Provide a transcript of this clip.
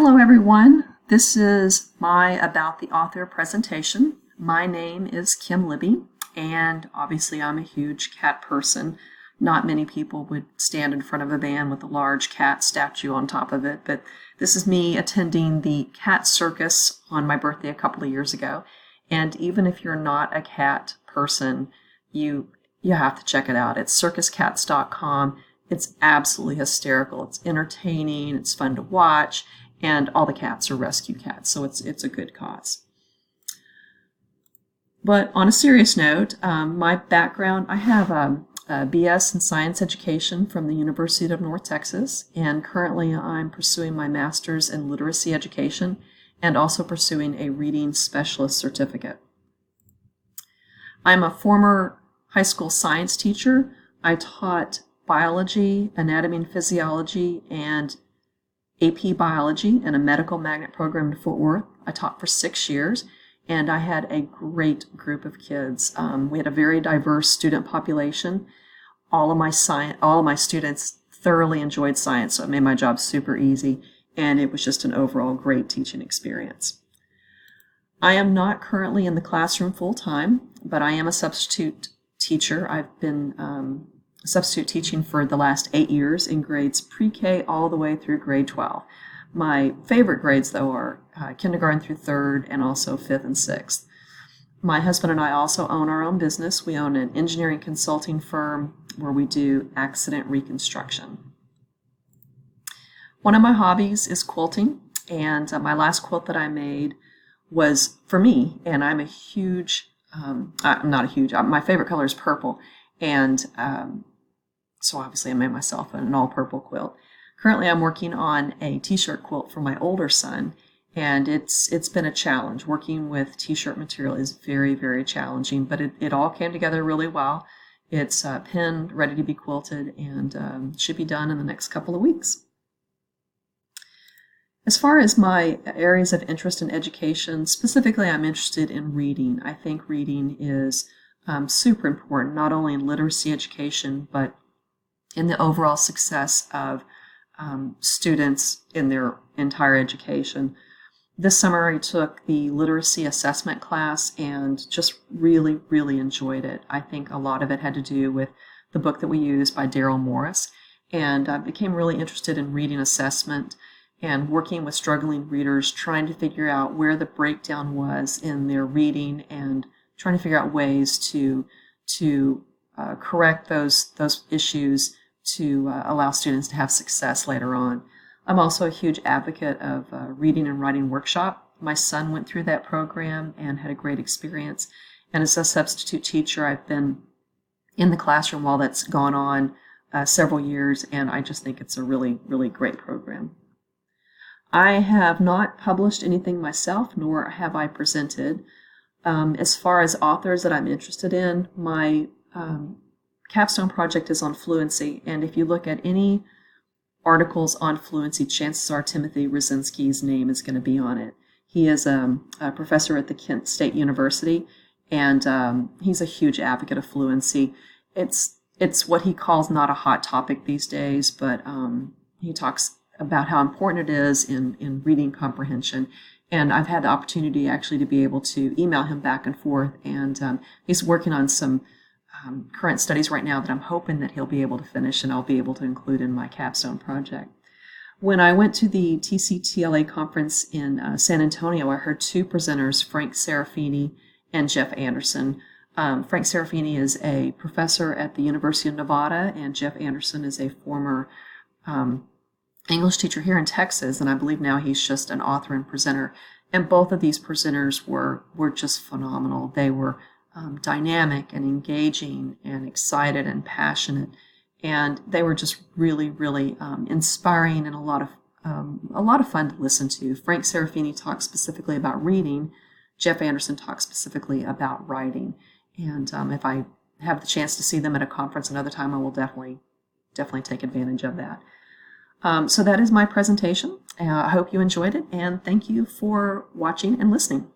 Hello everyone, this is my About the Author presentation. My name is Kim Libby, and obviously I'm a huge cat person. Not many people would stand in front of a van with a large cat statue on top of it, but this is me attending the cat circus on my birthday a couple of years ago. And even if you're not a cat person, you have to check it out. It's circuscats.com. It's absolutely hysterical. It's entertaining, it's fun to watch, and all the cats are rescue cats, so it's a good cause. But on a serious note, my background, I have a BS in Science Education from the University of North Texas, and currently I'm pursuing my Master's in Literacy Education and also pursuing a Reading Specialist Certificate. I'm a former high school science teacher. I taught biology, anatomy and physiology, and AP Biology in a medical magnet program in Fort Worth. I taught for 6 years, and I had a great group of kids. We had a very diverse student population. All of my students thoroughly enjoyed science, so it made my job super easy, and it was just an overall great teaching experience. I am not currently in the classroom full-time, but I am a substitute teacher. I've been substitute teaching for the last 8 years in grades pre-K all the way through grade 12. My favorite grades, though, are kindergarten through 3rd and also 5th and 6th. My husband and I also own our own business. We own an engineering consulting firm where we do accident reconstruction. One of my hobbies is quilting, and my last quilt that I made was for me, and I'm a huge, my favorite color is purple, and so obviously I made myself an all purple quilt. Currently I'm working on a t-shirt quilt for my older son, and it's been a challenge. Working with t-shirt material is very, very challenging, but it all came together really well. It's pinned, ready to be quilted, and should be done in the next couple of weeks. As far as my areas of interest in education, specifically I'm interested in reading. I think reading is super important, not only in literacy education, but in the overall success of students in their entire education. This summer I took the literacy assessment class and just really, really enjoyed it. I think a lot of it had to do with the book that we used by Daryl Morris, and I became really interested in reading assessment and working with struggling readers, trying to figure out where the breakdown was in their reading and trying to figure out ways to correct those issues to allow students to have success later on. I'm also a huge advocate of reading and writing workshop. My son went through that program and had a great experience. And as a substitute teacher, I've been in the classroom while that's gone on several years, and I just think it's a really, really great program. I have not published anything myself, nor have I presented. As far as authors that I'm interested in, my capstone project is on fluency, and if you look at any articles on fluency, chances are Timothy Rosinski's name is going to be on it. He is a professor at the Kent State University, and he's a huge advocate of fluency. It's what he calls not a hot topic these days, but he talks about how important it is in reading comprehension. And I've had the opportunity actually to be able to email him back and forth, and he's working on some current studies right now that I'm hoping that he'll be able to finish and I'll be able to include in my capstone project. When I went to the TCTLA conference in San Antonio, I heard two presenters, Frank Serafini and Jeff Anderson. Frank Serafini is a professor at the University of Nevada, and Jeff Anderson is a former English teacher here in Texas, and I believe now he's just an author and presenter. And both of these presenters were just phenomenal. They were dynamic and engaging and excited and passionate, and they were just really, really inspiring and a lot of fun to listen to. Frank Serafini talks specifically about reading. Jeff Anderson talks specifically about writing. And if I have the chance to see them at a conference another time, I will definitely take advantage of that. So that is my presentation. I hope you enjoyed it, and thank you for watching and listening.